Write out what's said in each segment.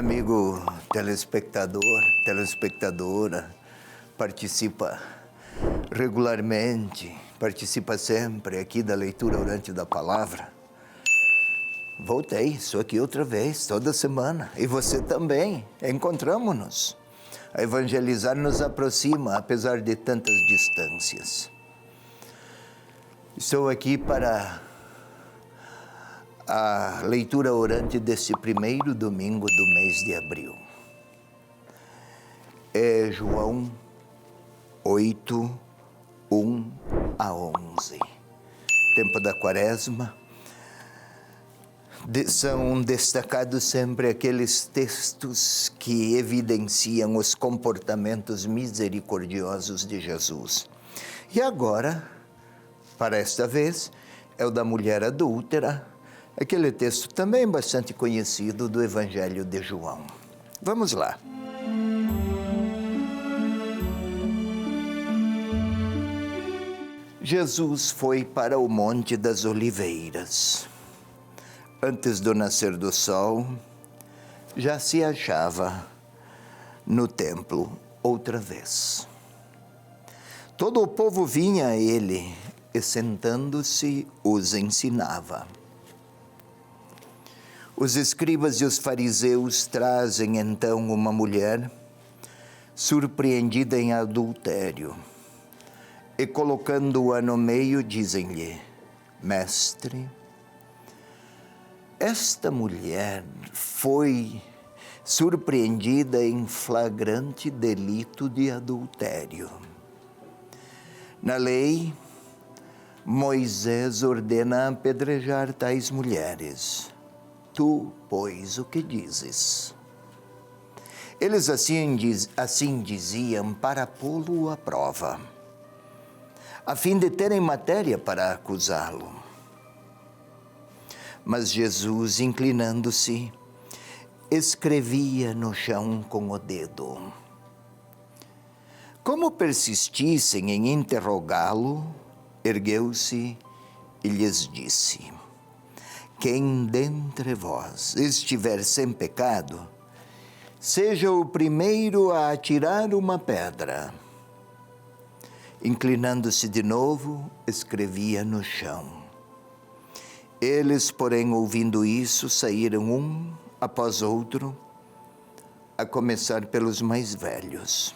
Amigo telespectador, telespectadora, participa regularmente, participa sempre aqui da leitura orante da palavra. Voltei, estou aqui outra vez, toda semana. E você também, encontramos-nos. A evangelizar nos aproxima, apesar de tantas distâncias. Estou aqui para a leitura orante desse primeiro domingo do mês de abril. É João 8, 1 a 11. Tempo da Quaresma. São destacados sempre aqueles textos que evidenciam os comportamentos misericordiosos de Jesus. E agora, para esta vez, é o da mulher adúltera, aquele texto também bastante conhecido do Evangelho de João. Vamos lá. Jesus foi para o Monte das Oliveiras. Antes do nascer do sol, já se achava no templo outra vez. Todo o povo vinha a ele e, sentando-se, os ensinava. Os escribas e os fariseus trazem então uma mulher surpreendida em adultério e, colocando-a no meio, dizem-lhe: Mestre, esta mulher foi surpreendida em flagrante delito de adultério. Na lei, Moisés ordena apedrejar tais mulheres. Tu, pois, o que dizes? Eles assim diziam para pô-lo à prova, a fim de terem matéria para acusá-lo. Mas Jesus, inclinando-se, escrevia no chão com o dedo. Como persistissem em interrogá-lo, ergueu-se e lhes disse: Quem dentre vós estiver sem pecado, seja o primeiro a atirar uma pedra. Inclinando-se de novo, escrevia no chão. Eles, porém, ouvindo isso, saíram um após outro, a começar pelos mais velhos.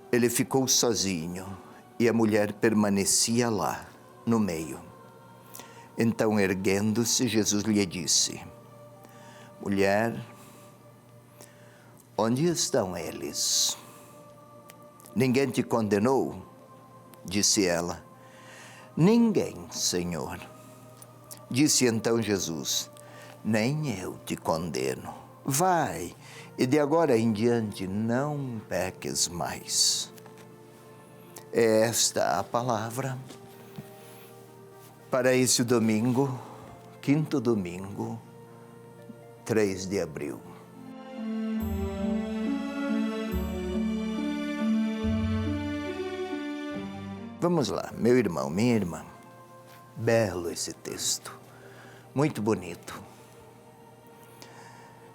Ele ficou sozinho e a mulher permanecia lá, no meio. Então, erguendo-se, Jesus lhe disse: Mulher, onde estão eles? Ninguém te condenou? Disse ela. Ninguém, Senhor. Disse então Jesus: Nem eu te condeno. Vai, e de agora em diante não peques mais. É esta a palavra para esse domingo, quinto domingo, 3 de abril. Vamos lá, meu irmão, minha irmã. Belo esse texto, muito bonito.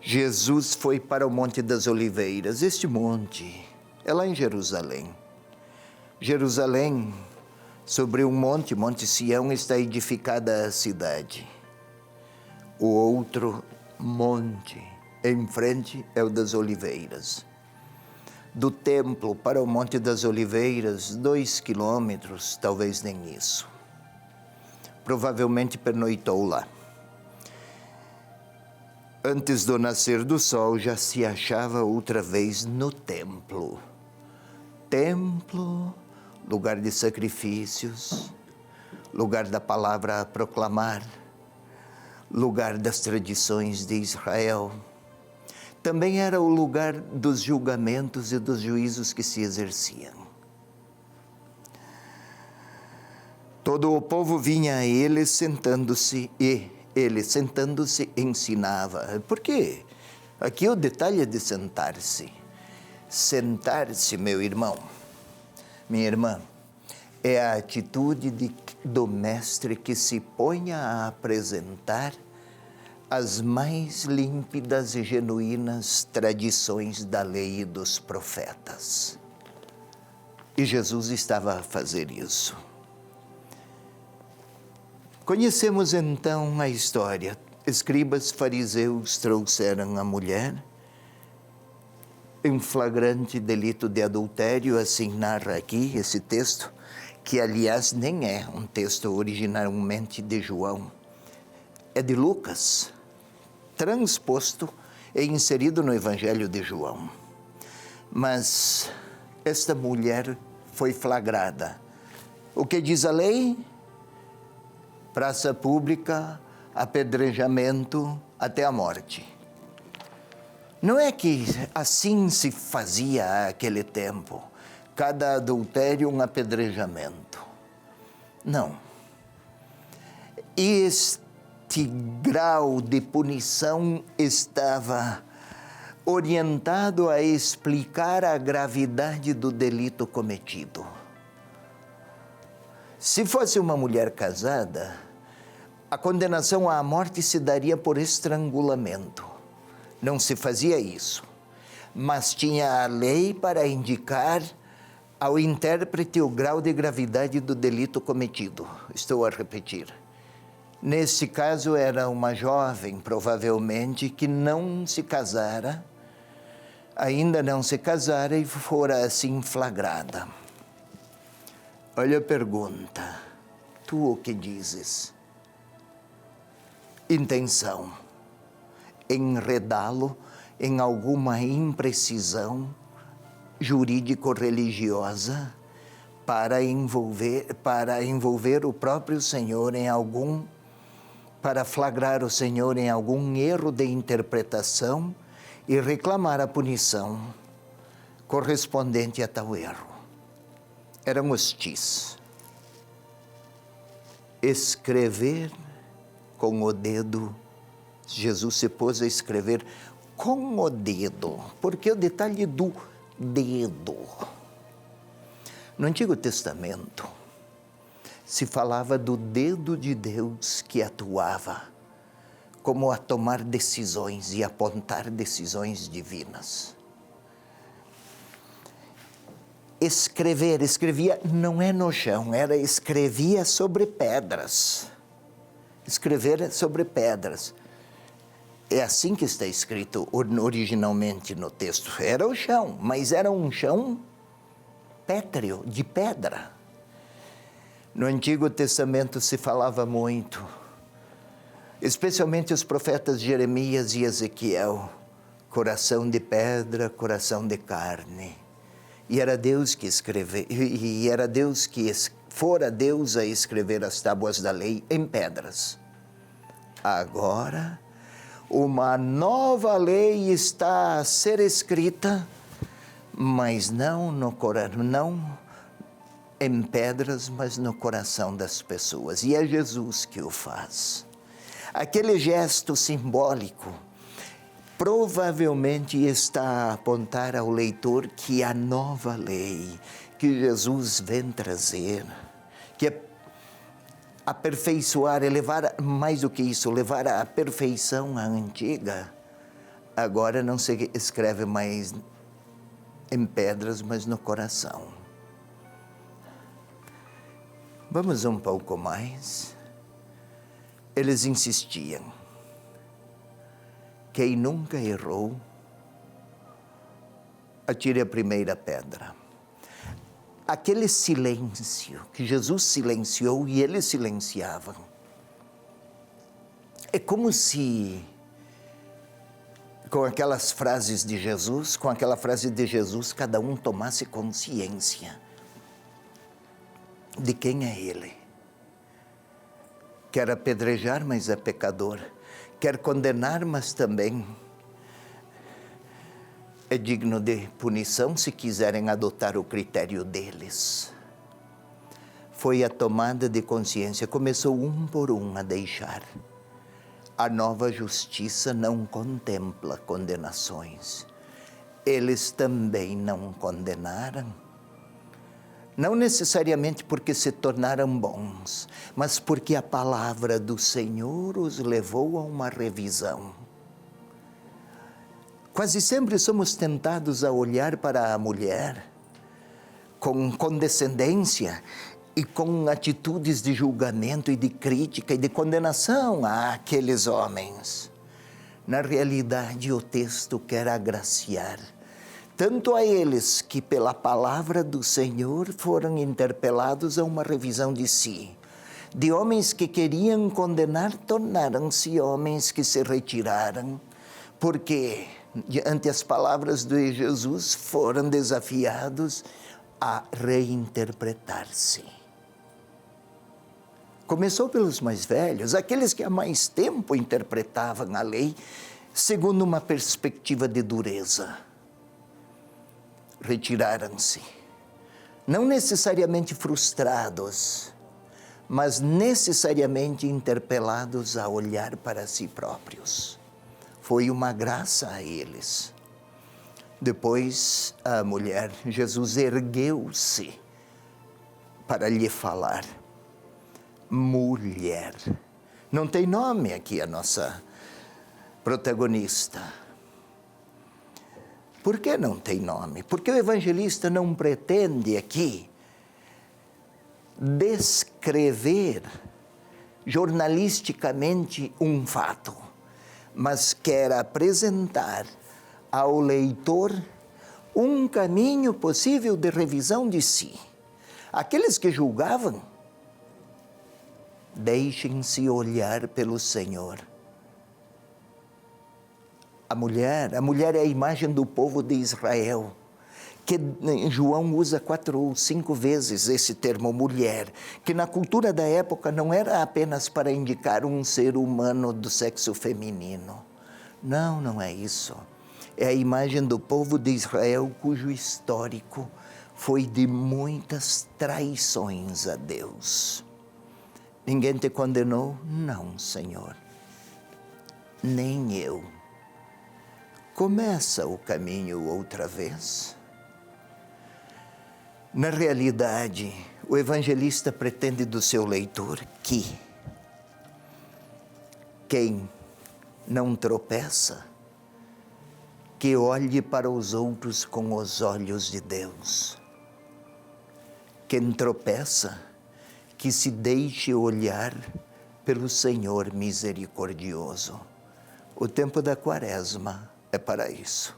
Jesus foi para o Monte das Oliveiras. Este monte é lá em Jerusalém. Jerusalém, sobre um monte, Monte Sião, está edificada a cidade. O outro monte, em frente, é o das Oliveiras. Do templo para o Monte das Oliveiras, 2 quilômetros, talvez nem isso. Provavelmente pernoitou lá. Antes do nascer do sol, já se achava outra vez no templo. Templo, lugar de sacrifícios, lugar da palavra a proclamar, lugar das tradições de Israel. Também era o lugar dos julgamentos e dos juízos que se exerciam. Todo o povo vinha a ele sentando-se e ele, sentando-se, ensinava. Por quê? Aqui o detalhe é de sentar-se. Sentar-se, meu irmão, minha irmã, é a atitude do mestre que se põe a apresentar as mais límpidas e genuínas tradições da lei e dos profetas. E Jesus estava a fazer isso. Conhecemos então a história. Escribas fariseus trouxeram a mulher em flagrante delito de adultério, assim narra aqui esse texto, que aliás nem é um texto originalmente de João, é de Lucas, transposto e inserido no Evangelho de João. Mas esta mulher foi flagrada. O que diz a lei? Praça pública, apedrejamento até a morte. Não é que assim se fazia naquele tempo, cada adultério um apedrejamento. Não. Este grau de punição estava orientado a explicar a gravidade do delito cometido. Se fosse uma mulher casada, a condenação à morte se daria por estrangulamento. Não se fazia isso, mas tinha a lei para indicar ao intérprete o grau de gravidade do delito cometido. Estou a repetir. Nesse caso era uma jovem, provavelmente, que não se casara, ainda não se casara e fora assim flagrada. Olha a pergunta. Tu o que dizes? Intenção. Enredá-lo em alguma imprecisão jurídico-religiosa para envolver o próprio Senhor em algum, para flagrar o Senhor em algum erro de interpretação e reclamar a punição correspondente a tal erro. Eram hostis. Escrever com o dedo. Jesus se pôs a escrever com o dedo, porque o detalhe do dedo. No Antigo Testamento, se falava do dedo de Deus que atuava, como a tomar decisões e apontar decisões divinas. Escrevia não é no chão, escrevia sobre pedras. Escrever sobre pedras. É assim que está escrito originalmente no texto. Era o chão, mas era um chão pétreo, de pedra. No Antigo Testamento se falava muito, especialmente os profetas Jeremias e Ezequiel, coração de pedra, coração de carne. E era Deus que escreveu, e era Deus que fora Deus a escrever as tábuas da lei em pedras. Agora, uma nova lei está a ser escrita, mas não em pedras, mas no coração das pessoas. E é Jesus que o faz. Aquele gesto simbólico provavelmente está a apontar ao leitor que a nova lei que Jesus vem trazer, que é aperfeiçoar, levar mais do que isso, levar à perfeição a antiga, agora não se escreve mais em pedras, mas no coração. Vamos um pouco mais. Eles insistiam. Quem nunca errou, atire a primeira pedra. Aquele silêncio que Jesus silenciou e eles silenciavam. É como se, com aquelas frases de Jesus, com aquela frase de Jesus, cada um tomasse consciência de quem é ele. Quer apedrejar, mas é pecador. Quer condenar, mas também é digno de punição se quiserem adotar o critério deles. Foi a tomada de consciência, começou um por um a deixar. A nova justiça não contempla condenações. Eles também não condenaram. Não necessariamente porque se tornaram bons, mas porque a palavra do Senhor os levou a uma revisão. Quase sempre somos tentados a olhar para a mulher com condescendência e com atitudes de julgamento e de crítica e de condenação àqueles homens. Na realidade, o texto quer agraciar tanto a eles que pela palavra do Senhor foram interpelados a uma revisão de si. De homens que queriam condenar, tornaram-se homens que se retiraram, porque diante as palavras de Jesus foram desafiados a reinterpretar-se. Começou pelos mais velhos, aqueles que há mais tempo interpretavam a lei segundo uma perspectiva de dureza. Retiraram-se, não necessariamente frustrados, mas necessariamente interpelados a olhar para si próprios. Foi uma graça a eles. Depois, a mulher, Jesus ergueu-se para lhe falar. Mulher. Não tem nome aqui a nossa protagonista. Por que não tem nome? Porque o evangelista não pretende aqui descrever jornalisticamente um fato, mas quer apresentar ao leitor um caminho possível de revisão de si. Aqueles que julgavam, deixem-se olhar pelo Senhor. A mulher é a imagem do povo de Israel, que João usa 4 ou 5 vezes esse termo mulher, que na cultura da época não era apenas para indicar um ser humano do sexo feminino. Não, não é isso. É a imagem do povo de Israel cujo histórico foi de muitas traições a Deus. Ninguém te condenou? Não, Senhor. Nem eu. Começa o caminho outra vez. Na realidade, o evangelista pretende do seu leitor que quem não tropeça, que olhe para os outros com os olhos de Deus. Quem tropeça, que se deixe olhar pelo Senhor misericordioso. O tempo da Quaresma é para isso.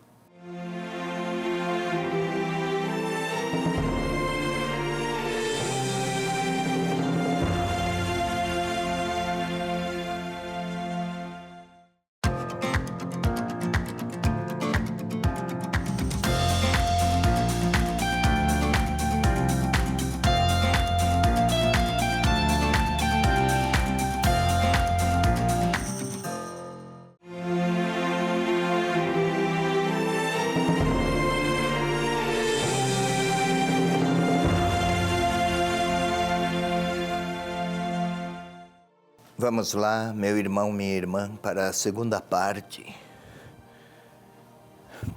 Vamos lá, meu irmão, minha irmã, para a segunda parte,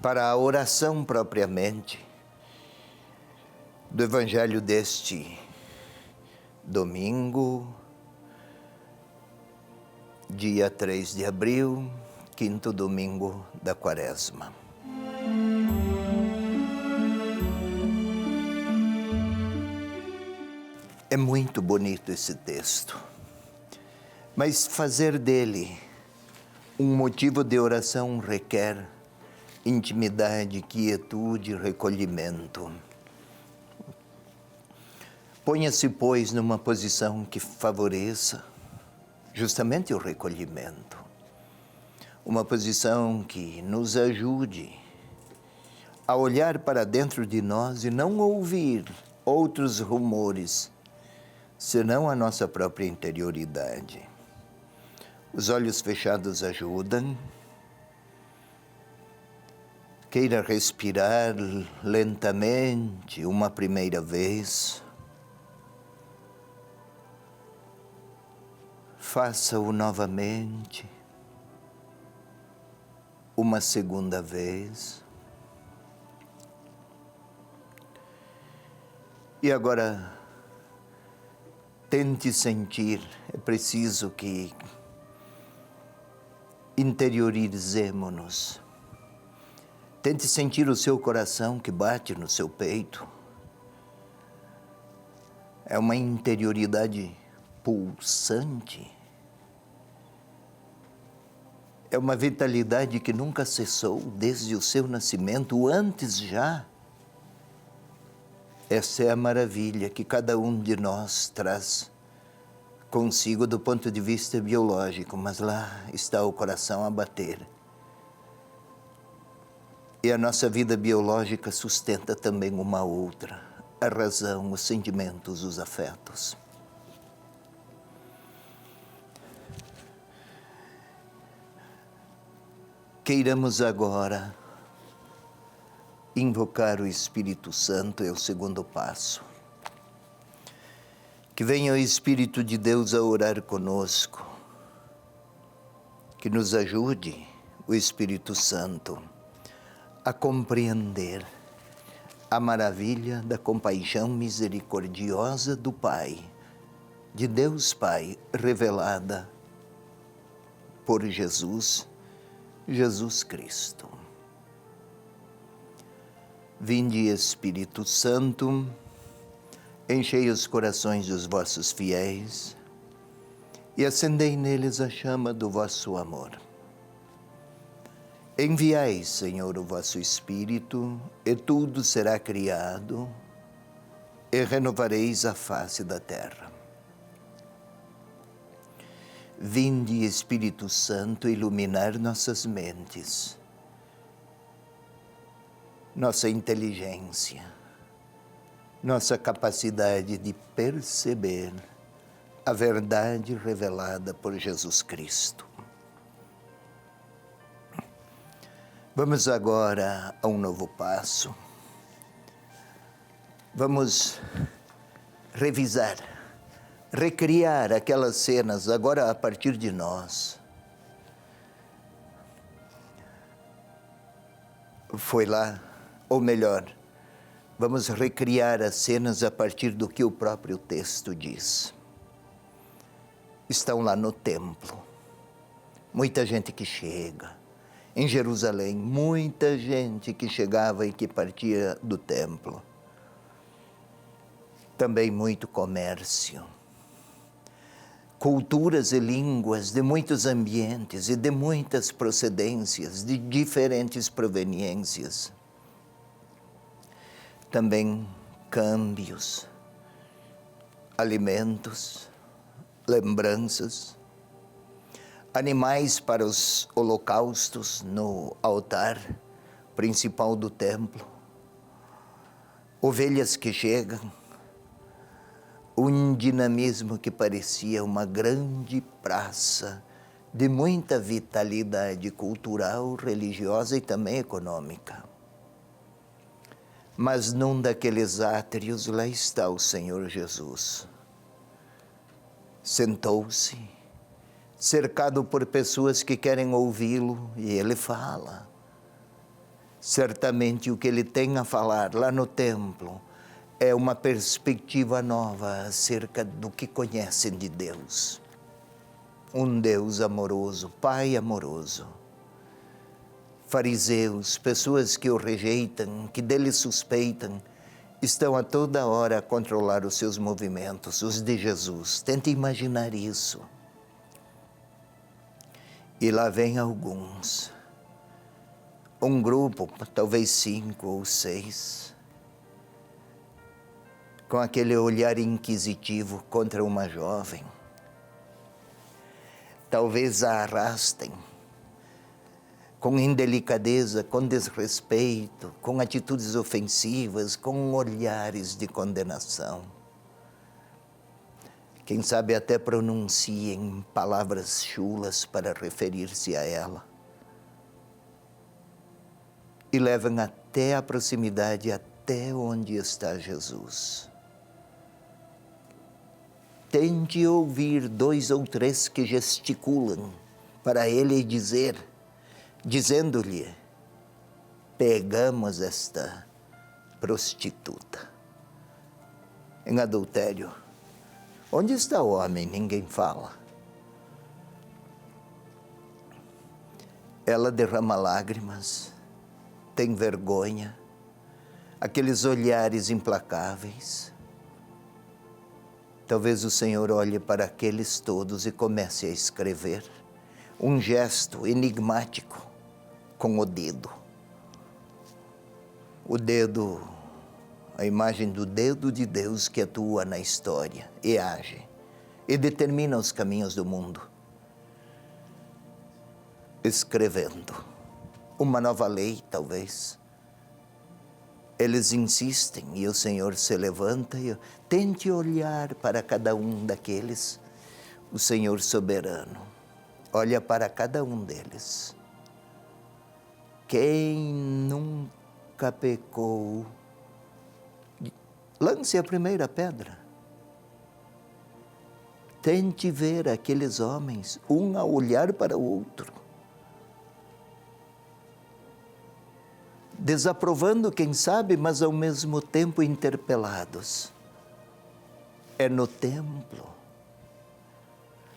para a oração propriamente do Evangelho deste domingo, dia 3 de abril, quinto domingo da Quaresma. É muito bonito esse texto. Mas fazer dele um motivo de oração requer intimidade, quietude, recolhimento. Ponha-se, pois, numa posição que favoreça justamente o recolhimento. Uma posição que nos ajude a olhar para dentro de nós e não ouvir outros rumores, senão a nossa própria interioridade. Os olhos fechados ajudam. Queira respirar lentamente uma primeira vez. Faça-o novamente uma segunda vez. E agora, tente sentir, é preciso que interiorizemo-nos. Tente sentir o seu coração que bate no seu peito. É uma interioridade pulsante. É uma vitalidade que nunca cessou desde o seu nascimento, antes já. Essa é a maravilha que cada um de nós traz consigo do ponto de vista biológico, mas lá está o coração a bater. E a nossa vida biológica sustenta também uma outra, a razão, os sentimentos, os afetos. Queiramos agora invocar o Espírito Santo, é o segundo passo. Que venha o Espírito de Deus a orar conosco, que nos ajude, o Espírito Santo, a compreender a maravilha da compaixão misericordiosa do Pai, de Deus Pai, revelada por Jesus Cristo. Vinde, Espírito Santo, enchei os corações dos vossos fiéis e acendei neles a chama do vosso amor. Enviai, Senhor, o vosso Espírito, e tudo será criado, e renovareis a face da terra. Vinde, Espírito Santo, iluminar nossas mentes, nossa inteligência, nossa capacidade de perceber a verdade revelada por Jesus Cristo. Vamos agora a um novo passo. Vamos revisar, recriar aquelas cenas agora a partir de nós. Foi lá, ou melhor, vamos recriar as cenas a partir do que o próprio texto diz. Estão lá no templo. Muita gente que chega. Em Jerusalém, muita gente que chegava e que partia do templo. Também muito comércio. Culturas e línguas de muitos ambientes e de muitas procedências, de diferentes proveniências. Também câmbios, alimentos, lembranças, animais para os holocaustos no altar principal do templo, ovelhas que chegam, um dinamismo que parecia uma grande praça de muita vitalidade cultural, religiosa e também econômica. Mas num daqueles átrios lá está o Senhor Jesus. Sentou-se, cercado por pessoas que querem ouvi-lo, e ele fala. Certamente o que ele tem a falar lá no templo é uma perspectiva nova acerca do que conhecem de Deus. Um Deus amoroso, Pai amoroso. Fariseus, pessoas que o rejeitam, que dele suspeitam, estão a toda hora a controlar os seus movimentos, os de Jesus. Tente imaginar isso. E lá vem alguns, um grupo, talvez 5 ou 6, com aquele olhar inquisitivo contra uma jovem. Talvez a arrastem, com indelicadeza, com desrespeito, com atitudes ofensivas, com olhares de condenação. Quem sabe até pronunciem palavras chulas para referir-se a ela. E levam até a proximidade, até onde está Jesus. Tente ouvir 2 ou 3 que gesticulam para ele dizer, dizendo-lhe: pegamos esta prostituta. em adultério. Onde está o homem? Ninguém fala. Ela derrama lágrimas, tem vergonha, aqueles olhares implacáveis. Talvez o Senhor olhe para aqueles todos e comece a escrever um gesto enigmático com o dedo. O dedo, a imagem do dedo de Deus que atua na história e age e determina os caminhos do mundo. Escrevendo uma nova lei, talvez. Eles insistem e o Senhor se levanta e tente olhar para cada um daqueles. O Senhor soberano olha para cada um deles. Quem nunca pecou, lance a primeira pedra. Tente ver aqueles homens, um a olhar para o outro. Desaprovando, quem sabe, mas ao mesmo tempo interpelados. É no templo.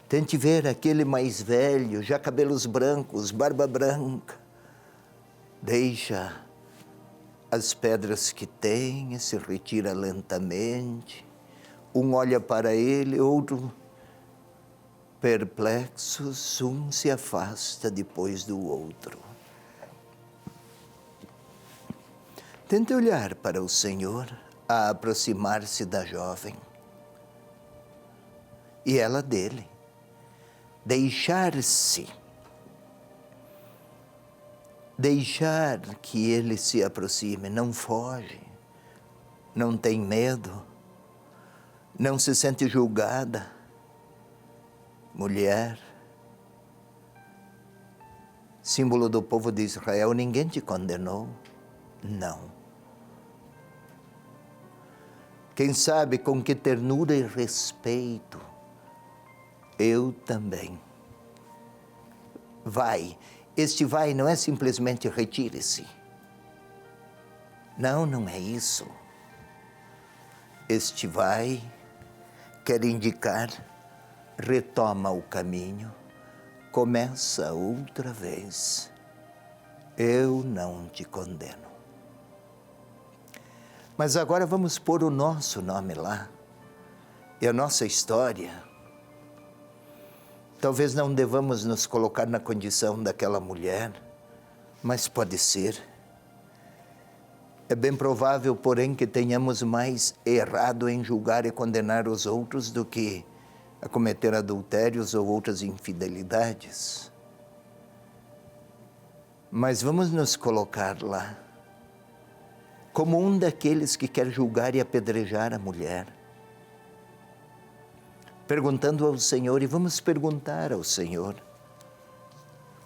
Tente ver aquele mais velho, já cabelos brancos, barba branca. Deixa as pedras que tem e se retira lentamente. Um olha para ele, outro perplexos, um se afasta depois do outro. Tente olhar para o Senhor a aproximar-se da jovem. E ela dele. Deixar-se. Deixar que ele se aproxime. Não foge. Não tem medo. Não se sente julgada. Mulher. Símbolo do povo de Israel. Ninguém te condenou. Não. Quem sabe com que ternura e respeito, eu também. Vai. Este vai não é simplesmente retire-se. Não, não é isso. Este vai quer indicar, retoma o caminho, começa outra vez. Eu não te condeno. Mas agora vamos pôr o nosso nome lá. E a nossa história. Talvez não devamos nos colocar na condição daquela mulher, mas pode ser. É bem provável, porém, que tenhamos mais errado em julgar e condenar os outros do que a cometer adultérios ou outras infidelidades. Mas vamos nos colocar lá. Como um daqueles que quer julgar e apedrejar a mulher. Perguntando ao Senhor, e vamos perguntar ao Senhor,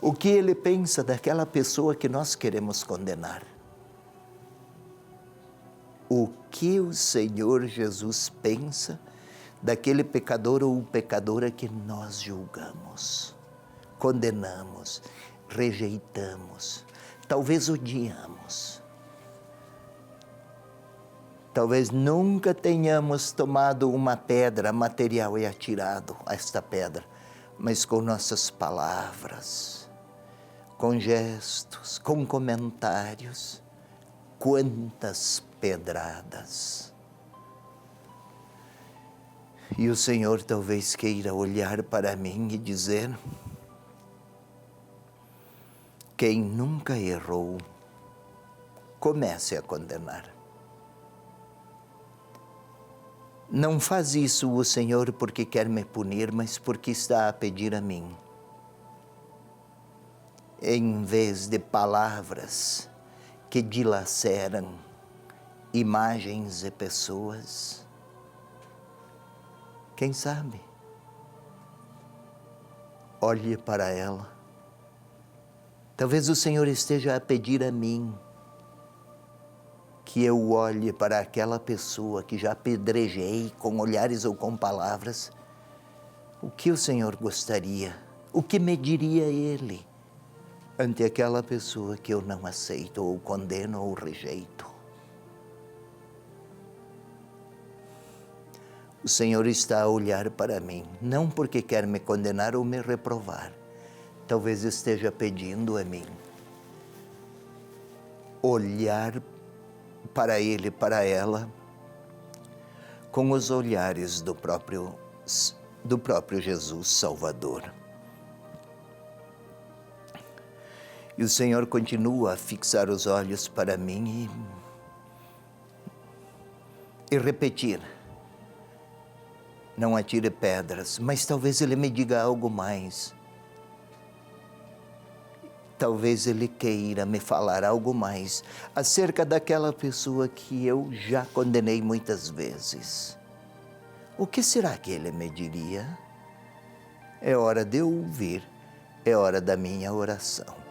o que Ele pensa daquela pessoa que nós queremos condenar. O que o Senhor Jesus pensa daquele pecador ou pecadora que nós julgamos, condenamos, rejeitamos, talvez odiamos. Talvez nunca tenhamos tomado uma pedra material e atirado a esta pedra, mas com nossas palavras, com gestos, com comentários, quantas pedradas. E o Senhor talvez queira olhar para mim e dizer: quem nunca errou, comece a condenar. Não faz isso o Senhor porque quer me punir, mas porque está a pedir a mim. Em vez de palavras que dilaceram imagens e pessoas, quem sabe? Olhe para ela. Talvez o Senhor esteja a pedir a mim que eu olhe para aquela pessoa que já apedrejei com olhares ou com palavras. O que o Senhor gostaria? O que me diria Ele ante aquela pessoa que eu não aceito, ou condeno, ou rejeito? O Senhor está a olhar para mim, não porque quer me condenar ou me reprovar. Talvez esteja pedindo a mim olhar para ele, para ela, com os olhares do próprio Jesus Salvador. E o Senhor continua a fixar os olhos para mim e repetir: não atire pedras, mas talvez Ele me diga algo mais. Talvez Ele queira me falar algo mais acerca daquela pessoa que eu já condenei muitas vezes. O que será que Ele me diria? É hora de eu ouvir, é hora da minha oração.